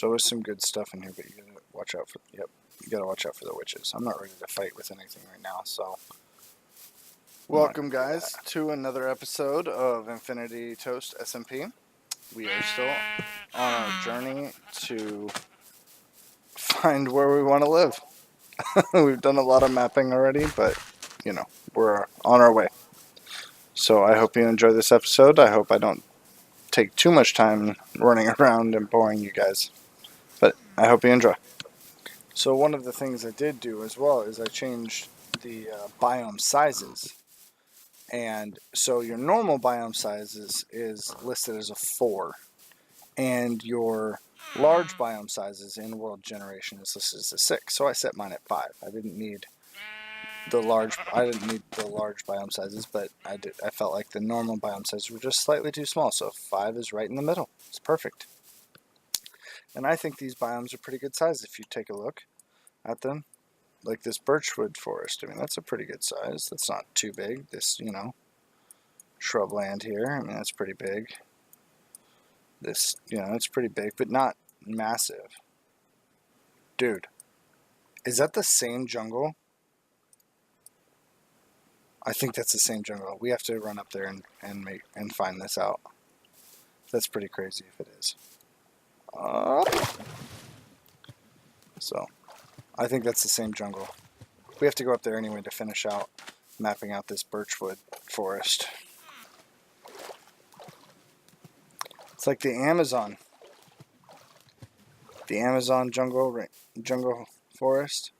There's always some good stuff in here, but you gotta watch out for. Yep, you gotta watch out for the witches. I'm not ready to fight with anything right now, so. Welcome, guys, to another episode of Infinity Toast SMP. We are still on our journey to find where we want to live. We've done a lot of mapping already, but, you know, we're on our way. So I hope you enjoy this episode. I hope I don't take too much time running around and boring you guys. But I hope you enjoy. So one of the things I did do as well is I changed the biome sizes. And so your normal biome sizes is listed as a 4. And your large biome sizes in world generation is listed as a 6. So I set mine at 5. I didn't need the large biome sizes, but I felt like the normal biome sizes were just slightly too small. So 5 is right in the middle. It's perfect. And I think these biomes are pretty good size if you take a look at them. Like this birchwood forest. I mean, that's a pretty good size. That's not too big. This, you know, shrubland here. I mean, that's pretty big. This, you know, it's pretty big, but not massive. Dude, is that the same jungle? I think that's the same jungle. We have to run up there and find this out. That's pretty crazy if it is. So, I think that's the same jungle. We have to go up there anyway to finish out mapping out this birchwood forest. It's like the Amazon. The Amazon jungle forest.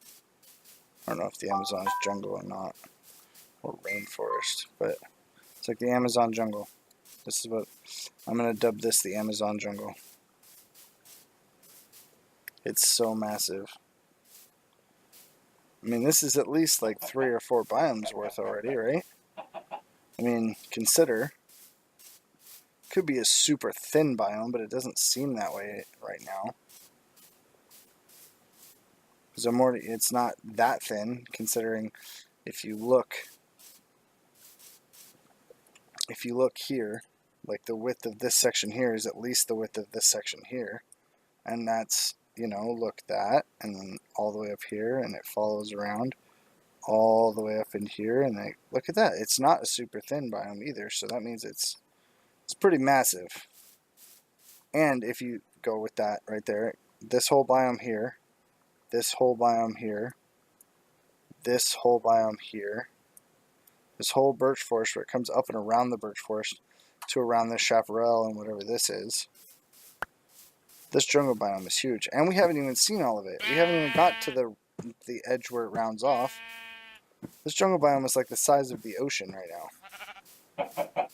I don't know if the Amazon is jungle or not. Or rainforest. But it's like the Amazon jungle. This is what I'm going to dub this the Amazon jungle. It's so massive. I mean, this is at least like 3 or 4 biomes worth already, right? I mean, consider. Could be a super thin biome, but it doesn't seem that way right now. Because it's not that thin, considering if you look here, like the width of this section here is at least the width of this section here. And that's, you know, look that, and then all the way up here, and it follows around all the way up in here, and look at that. It's not a super thin biome either, so that means it's pretty massive. And if you go with that right there, this whole biome here, this whole biome here, this whole biome here, this whole birch forest where it comes up and around the birch forest to around this chaparral and whatever this is. This jungle biome is huge, and we haven't even seen all of it. We haven't even got to the edge where it rounds off. This jungle biome is like the size of the ocean right now.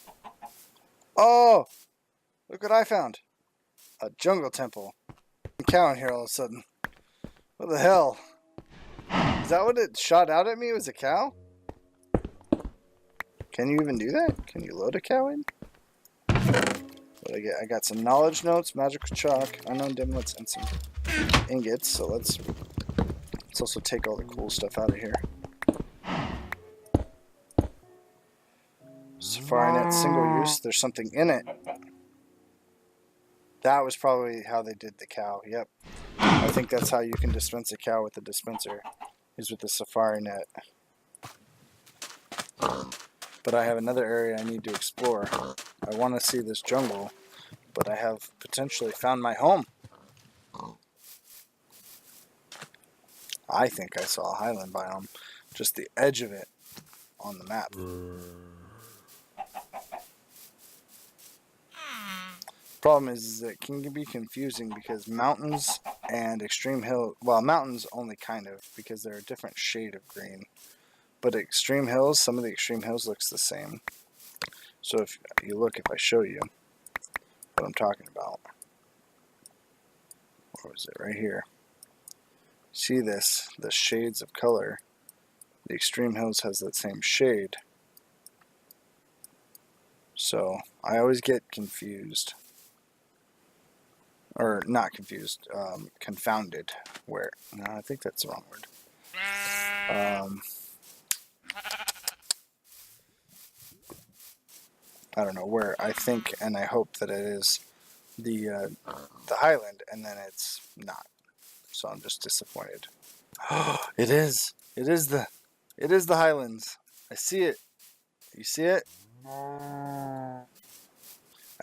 Oh! Look what I found. A jungle temple. A cow in here all of a sudden. What the hell? Is that what it shot out at me? Was a cow? Can you even do that? Can you load a cow in? What I get? I got some knowledge notes, magical chalk, unknown dimlets, and some ingots. So let's also take all the cool stuff out of here. Safari net single use. There's something in it. That was probably how they did the cow. Yep. I think that's how you can dispense a cow with the dispenser, is with the safari net. But I have another area I need to explore. I want to see this jungle, but I have potentially found my home. I think I saw a highland biome, just the edge of it on the map. Problem is that it can be confusing because mountains and extreme hill, well, mountains only kind of, because they're a different shade of green. But extreme hills, some of the extreme hills looks the same. So if you look, if I show you what I'm talking about, where was it? Right here. See this? The shades of color. The extreme hills has that same shade. So I always get confused. Or not confused, confounded. Where? No, I think that's the wrong word. I don't know where I think and I hope that it is the Highland, and then it's not. So I'm just disappointed. It is. It is the Highlands. I see it. You see it? I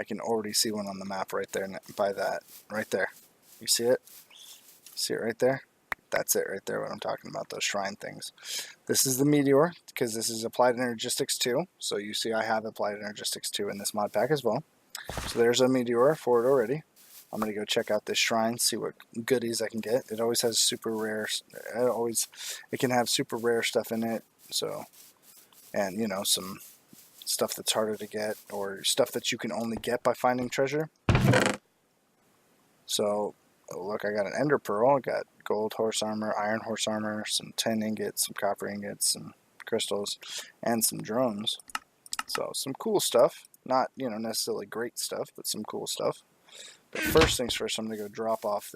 can already see one on the map right there by that. Right there. You see it? See it right there? That's it right there, what I'm talking about, those shrine things. This is the Meteor, because this is Applied Energistics 2. So you see I have Applied Energistics 2 in this mod pack as well. So there's a Meteor for it already. I'm going to go check out this shrine, see what goodies I can get. It always has super rare, it can have super rare stuff in it. So, and you know, some stuff that's harder to get, or stuff that you can only get by finding treasure. So, oh look, I got an ender pearl, I got gold horse armor, iron horse armor, some tin ingots, some copper ingots, some crystals, and some drones. So some cool stuff. Not, you know, necessarily great stuff, but some cool stuff. But first things first, I'm going to go drop off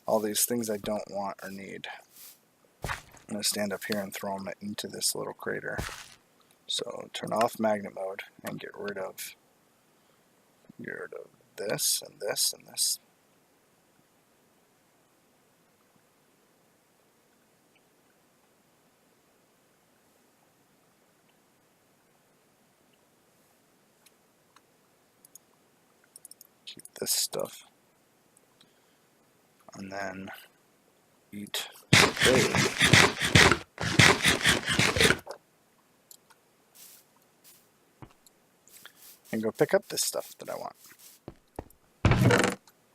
all these things I don't want or need. I'm going to stand up here and throw them into this little crater. So turn off magnet mode and get rid of this and this and this. Keep this stuff. And then eat and go pick up this stuff that I want.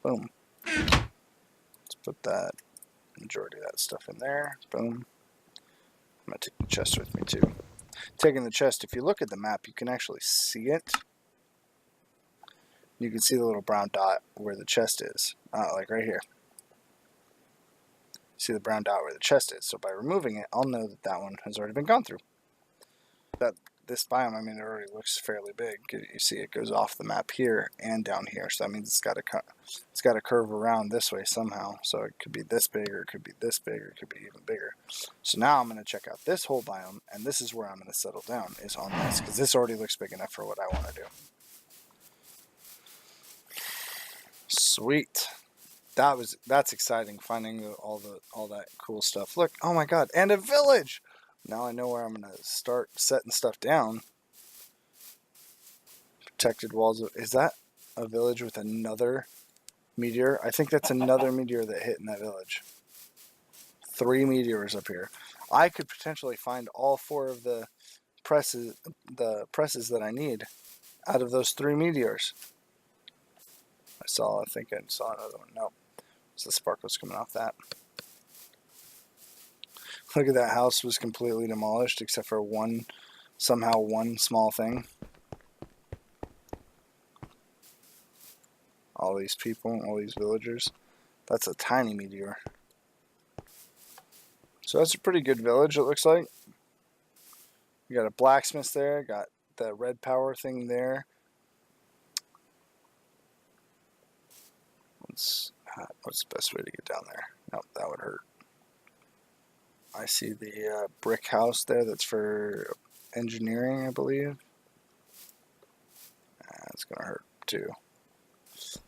Boom. Let's put that majority of that stuff in there. Boom. I'm going to take the chest with me too. Taking the chest, if you look at the map, you can actually see it. You can see the little brown dot where the chest is. Like right here. See the brown dot where the chest is. So by removing it, I'll know that that one has already been gone through. This biome, I mean, it already looks fairly big. You see it goes off the map here and down here. So that means it's got to curve around this way somehow. So it could be this big, or it could be this big, or it could be even bigger. So now I'm going to check out this whole biome, and this is where I'm going to settle down, is on this, because this already looks big enough for what I want to do. Sweet. That's exciting, finding all that cool stuff. Look, oh my god, and a village. Now I know where I'm gonna start setting stuff down. Protected walls. Is that a village with another meteor? I think that's another meteor that hit in that village. 3 meteors up here. I could potentially find all 4 of the presses that I need out of those 3 meteors. I think I saw another one. Nope. It's the sparkles coming off that. Look at that house was completely demolished except for somehow one small thing. All these people, all these villagers. That's a tiny meteor. So that's a pretty good village, it looks like. You got a blacksmith there, got the red power thing there. What's the best way to get down there? Nope, that would hurt. I see the brick house there that's for engineering, I believe. That's going to hurt too.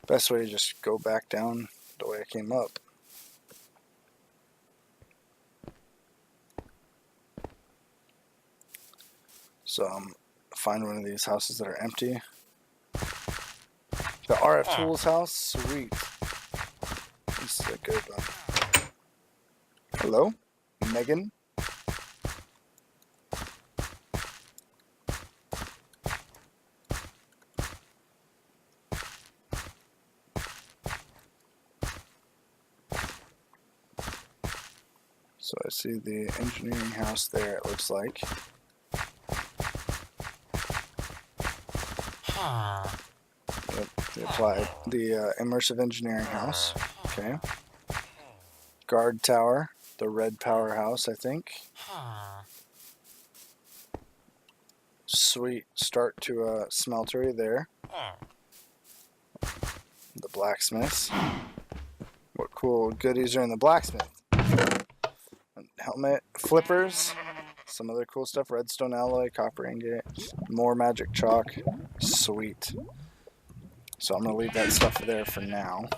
Best way to just go back down the way I came up. So find one of these houses that are empty. The RF Tools house, sweet. This is a good one. Hello, Megan. So I see the engineering house there, it looks like. Yep, the immersive engineering house. Okay. Guard tower, the red powerhouse, I think. Sweet. Start to a smeltery there. The blacksmiths. What cool goodies are in the blacksmith? Helmet, flippers, some other cool stuff. Redstone alloy, copper ingot, more magic chalk. Sweet. So I'm going to leave that stuff there for now.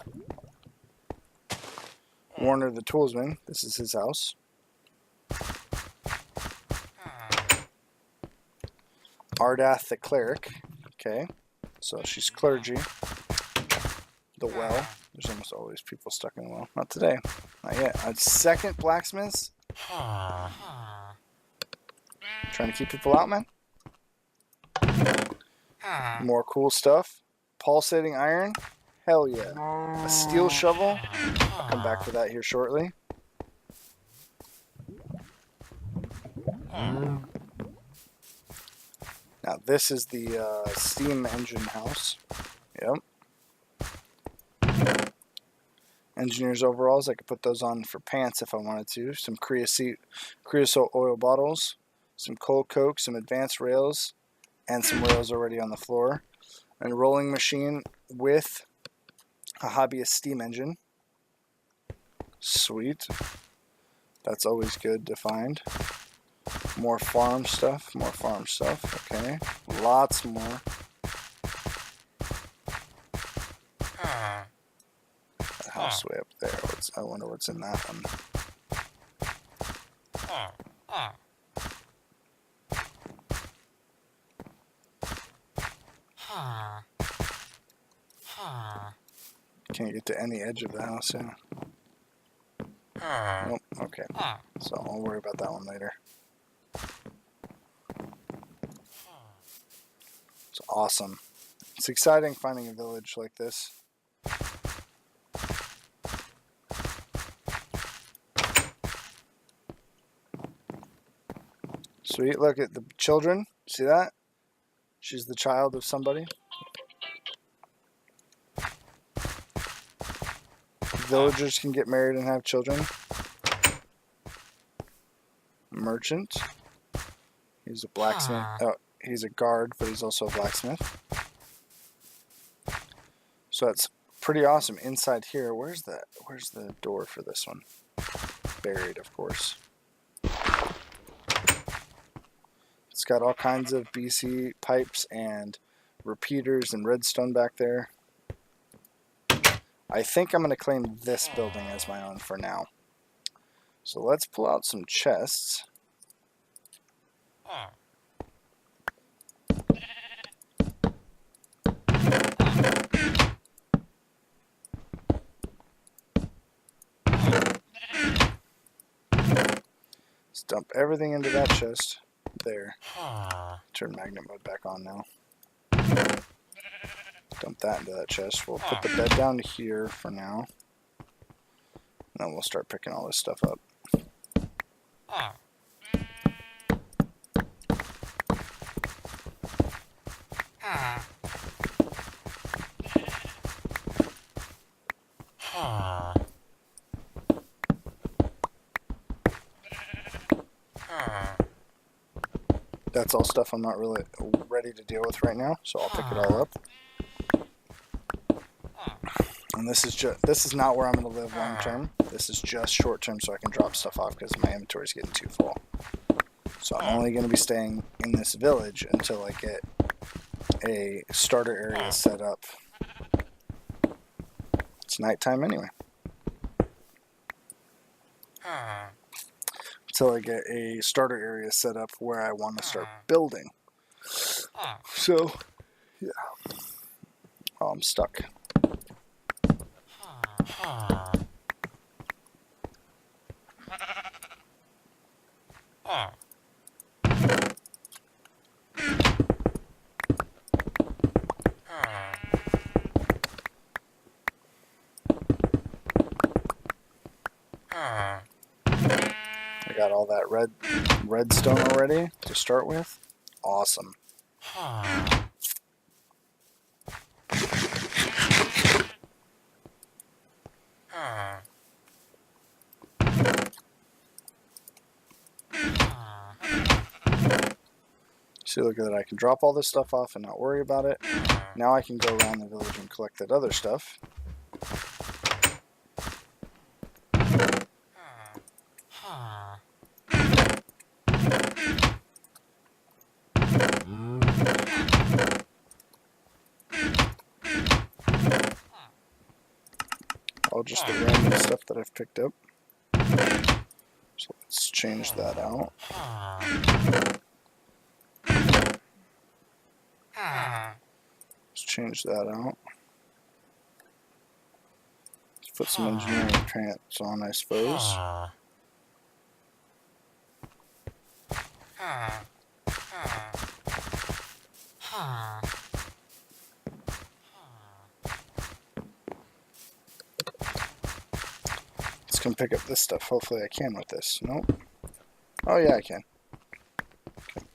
Warner the Toolsman, this is his house. Ardath the Cleric, okay, so she's clergy. The well, there's almost always people stuck in the well. Not today, not yet. A second blacksmiths. Trying to keep people out, man. More cool stuff. Pulsating iron, hell yeah. A steel shovel, I'll come back to that here shortly. Now this is the steam engine house. Yep. Engineer's overalls, I could put those on for pants if I wanted to. Some creosote oil bottles, some coal coke, some advanced rails, and some rails already on the floor. And a rolling machine with a hobbyist steam engine. Sweet. That's always good to find. More farm stuff, okay. Lots more. The house way up there. I wonder what's in that one. Can't get to any edge of the house, yeah. Nope, okay. So I'll worry about that one later. It's awesome. It's exciting finding a village like this. Sweet, look at the children. See that? She's the child of somebody. Villagers can get married and have children. Merchant. He's a blacksmith. Oh, he's a guard, but he's also a blacksmith. So that's pretty awesome. Inside here, where's the door for this one? Buried, of course. It's got all kinds of BC pipes and repeaters and redstone back there. I think I'm going to claim this building as my own for now. So let's pull out some chests. Let's dump everything into that chest. There. Turn magnet mode back on now. Dump that into that chest. We'll put the bed down to here for now. And then we'll start picking all this stuff up. That's all stuff I'm not really ready to deal with right now, so I'll pick it all up. And this is not where I'm going to live long term. This is just short term, so I can drop stuff off because my inventory is getting too full. So I'm only going to be staying in this village until I get a starter area set up. It's nighttime anyway. Until I get a starter area set up where I want to start building. So, yeah. Oh, I'm stuck. I got all that redstone already to start with. Awesome. See, look at that. I can drop all this stuff off and not worry about it. Now I can go around the village and collect that other stuff. all just the random stuff that I've picked up. So let's change that out. Let's change that out. Let's put some engineering pants on, I suppose. Let's come pick up this stuff. Hopefully I can with this. Nope. Oh yeah, I can. Okay.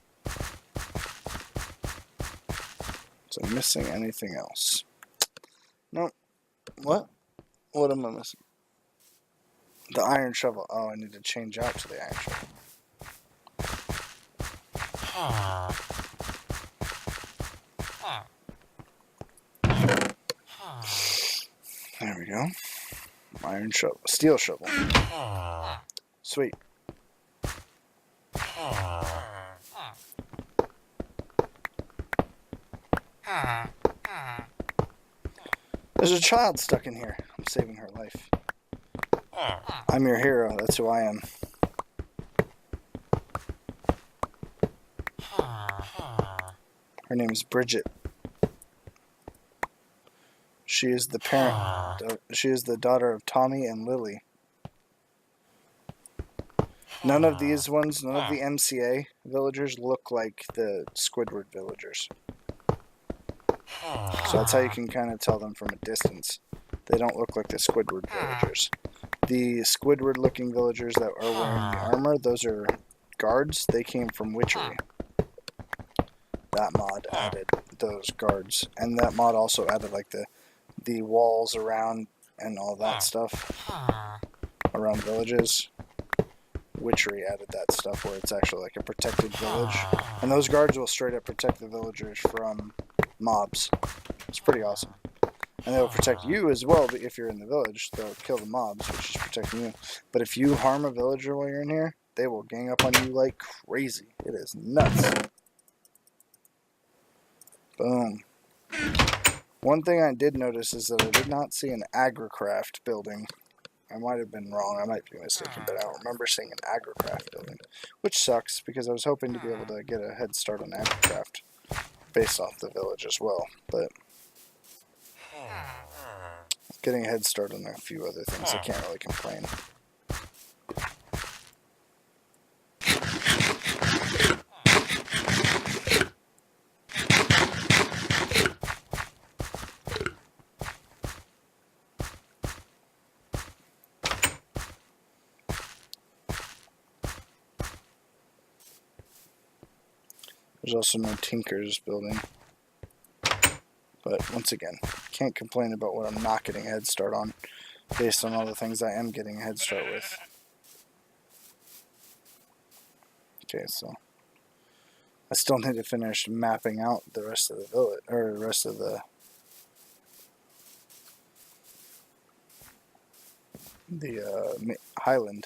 So I'm missing anything else? Nope. What? What am I missing? The iron shovel. Oh, I need to change out to the iron shovel. There we go. Iron shovel. Steel shovel. Sweet. There's a child stuck in here. I'm saving her life. I'm your hero. That's who I am. Her name is Bridget. She is the parent. She is the daughter of Tommy and Lily. None of these ones, none of the MCA villagers look like the Squidward villagers. So that's how you can kind of tell them from a distance. They don't look like the Squidward villagers. The Squidward looking villagers that are wearing the armor, those are guards. They came from Witchery. That mod added those guards. And that mod also added like the walls around and all that stuff around villages. Witchery added that stuff where it's actually like a protected village. And those guards will straight up protect the villagers from mobs. It's pretty awesome. And they'll protect you as well if you're in the village. They'll kill the mobs, which is protecting you. But if you harm a villager while you're in here, they will gang up on you like crazy. It is nuts. Boom. One thing I did notice is that I did not see an agricraft building. I might have been wrong. I might be mistaken, but I don't remember seeing an agricraft building, which sucks because I was hoping to be able to get a head start on agricraft based off the village as well. But getting a head start on a few other things, I can't really complain. There's also no Tinker's building. But once again, can't complain about what I'm not getting a head start on based on all the things I am getting a head start with. Okay, so I still need to finish mapping out the rest of the village, or the rest of the Highland.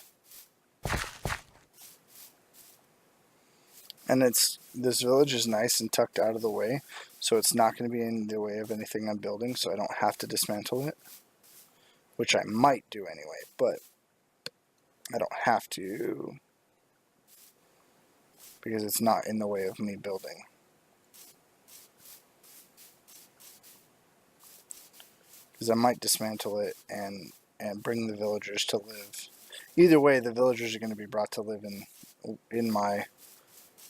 And this village is nice and tucked out of the way, so it's not going to be in the way of anything I'm building, so I don't have to dismantle it, which I might do anyway, but I don't have to because it's not in the way of me building. Because I might dismantle it and bring the villagers to live. Either way, the villagers are going to be brought to live in my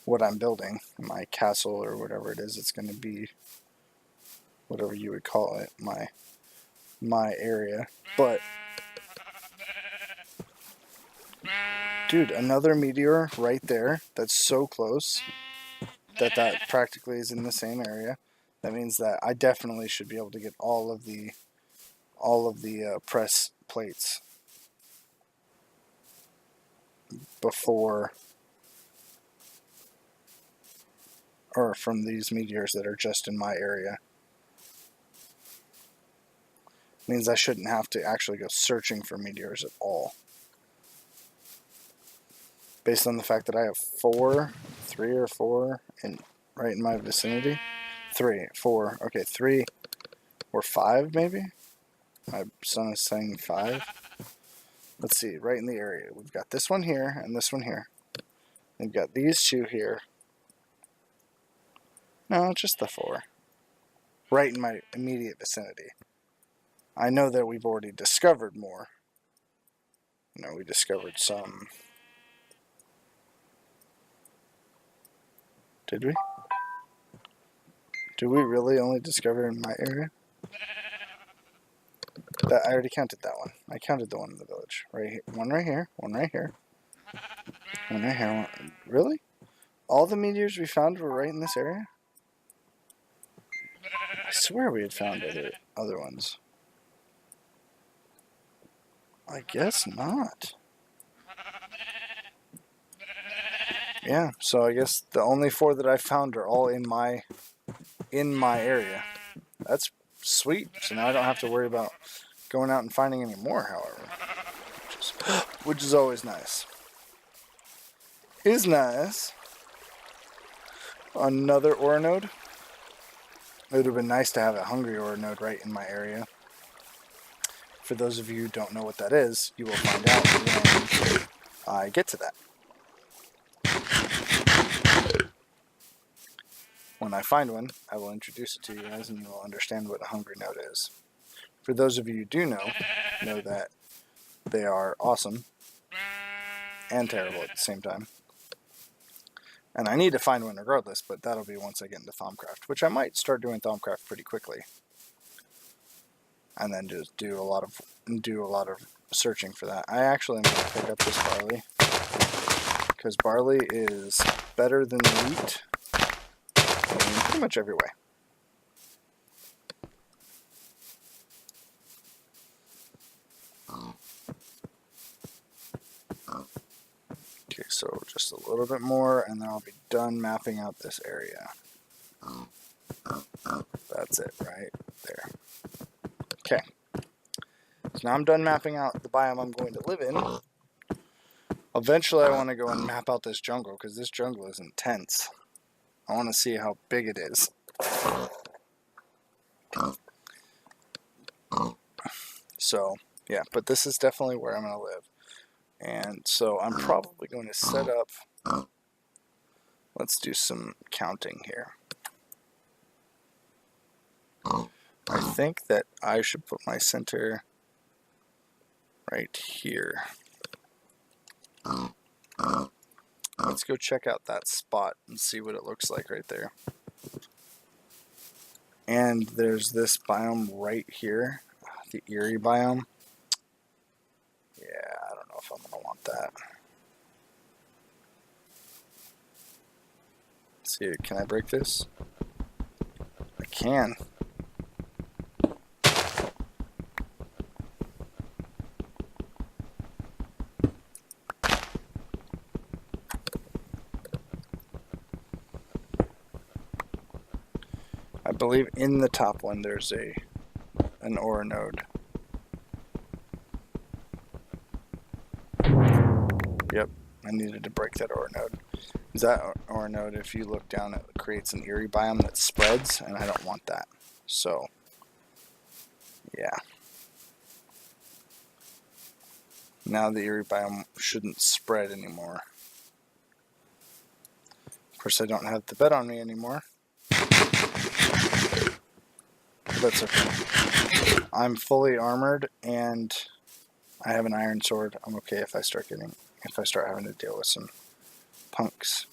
what I'm building, my castle or whatever it is. It's going to be whatever you would call it, my area. But dude, another meteor right there. That's so close that practically is in the same area. That means that I definitely should be able to get all of the press plates before, or from these meteors that are just in my area. Means I shouldn't have to actually go searching for meteors at all. Based on the fact that I have 3 or 4 right in my vicinity. 3, 4, okay, 3 or 5 maybe? My son is saying 5. Let's see, right in the area. We've got this one here and this one here. We've got these 2 here. No, just the 4. Right in my immediate vicinity. I know that we've already discovered more. You know, we discovered some. Did we? Did we really only discover in my area? That, I already counted that one. I counted the one in the village. Right here. One right here. One right here. One right here. One. Really? All the meteors we found were right in this area? I swear we had found other ones. I guess not. Yeah, so I guess the only 4 that I found are all in my area. That's sweet. So now I don't have to worry about going out and finding any more, however. Which is always nice. Is nice. Another ore node. It would have been nice to have a hungry ore node right in my area. For those of you who don't know what that is, you will find out when I get to that. When I find one, I will introduce it to you guys and you will understand what a hungry node is. For those of you who do know that they are awesome and terrible at the same time. And I need to find one regardless, but that'll be once I get into Thaumcraft, which I might start doing Thaumcraft pretty quickly. And then just do a lot of searching for that. I actually am going to pick up this barley, because barley is better than wheat in pretty much every way. Okay, so just a little bit more, and then I'll be done mapping out this area. That's it, right there. Okay. So now I'm done mapping out the biome I'm going to live in. Eventually I want to go and map out this jungle, because this jungle is intense. I want to see how big it is. So, yeah, but this is definitely where I'm going to live. And so I'm probably going to set up, let's do some counting here. I think that I should put my center right here. Let's go check out that spot and see what it looks like right there. And there's this biome right here, the Eerie biome. Yeah, I don't know if I'm going to want that. Let's see, can I break this? I can. I believe in the top one there's an ore node. Yep, I needed to break that ore node. That ore node, if you look down, it creates an Eerie biome that spreads, and I don't want that. So, yeah. Now the Eerie biome shouldn't spread anymore. Of course, I don't have the bed on me anymore. That's okay. I'm fully armored, and I have an iron sword. I'm okay if I start having to deal with some punks.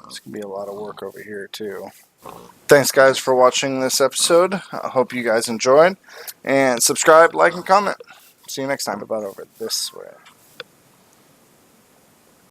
It's gonna be a lot of work over here too. Thanks guys for watching this episode. I hope you guys enjoyed, and subscribe, like, and comment. See you next time. About over this way.